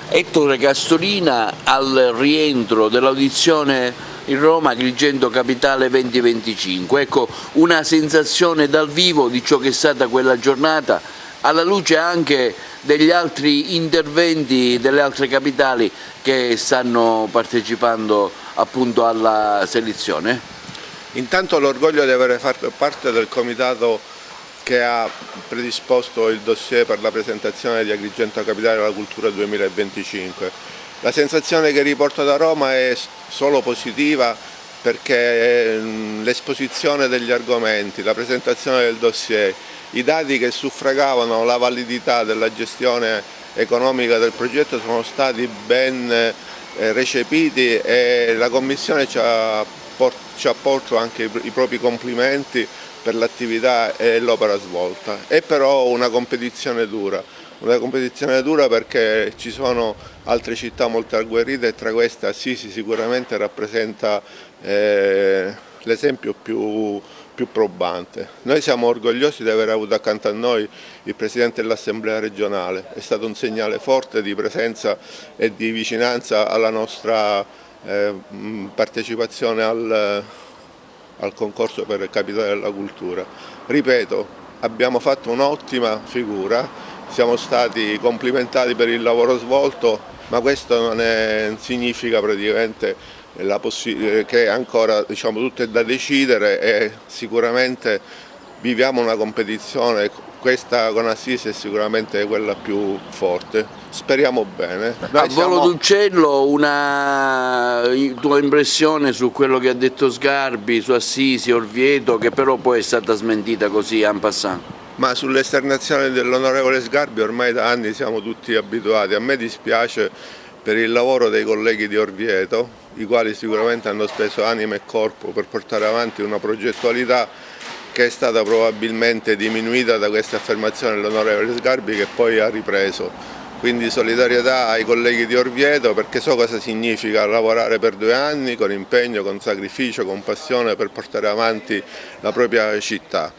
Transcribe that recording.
Ettore Castolina al rientro dell'audizione in Roma Agrigento Capitale 2025. Ecco, una sensazione dal vivo di ciò che è stata quella giornata, alla luce anche degli altri interventi delle altre capitali che stanno partecipando appunto alla selezione. Intanto l'orgoglio di aver fatto parte del comitato che ha predisposto il dossier per la presentazione di Agrigento Capitale alla Cultura 2025. La sensazione che riporto da Roma è solo positiva, perché l'esposizione degli argomenti, la presentazione del dossier, i dati che suffragavano la validità della gestione economica del progetto sono stati ben recepiti e la Commissione ci ha portato anche i propri complimenti per l'attività e l'opera svolta. È però una competizione dura perché ci sono altre città molto agguerrite e tra queste Assisi sicuramente rappresenta l'esempio più probante. Noi siamo orgogliosi di aver avuto accanto a noi il Presidente dell'Assemblea regionale, è stato un segnale forte di presenza e di vicinanza alla nostra partecipazione al concorso per il Capitale della Cultura. Ripeto, abbiamo fatto un'ottima figura, siamo stati complimentati per il lavoro svolto, ma questo non significa praticamente che ancora tutto è da decidere e sicuramente viviamo una competizione, questa con Assisi è sicuramente quella più forte, speriamo bene. A volo d'uccello, una tua impressione su quello che ha detto Sgarbi, su Assisi, Orvieto, che però poi è stata smentita così en passant? Ma sull'esternazione dell'onorevole Sgarbi ormai da anni siamo tutti abituati. A me dispiace per il lavoro dei colleghi di Orvieto, i quali sicuramente hanno speso anima e corpo per portare avanti una progettualità che è stata probabilmente diminuita da queste affermazioni dell'onorevole Sgarbi, che poi ha ripreso. Quindi solidarietà ai colleghi di Orvieto, perché so cosa significa lavorare per 2 anni con impegno, con sacrificio, con passione per portare avanti la propria città.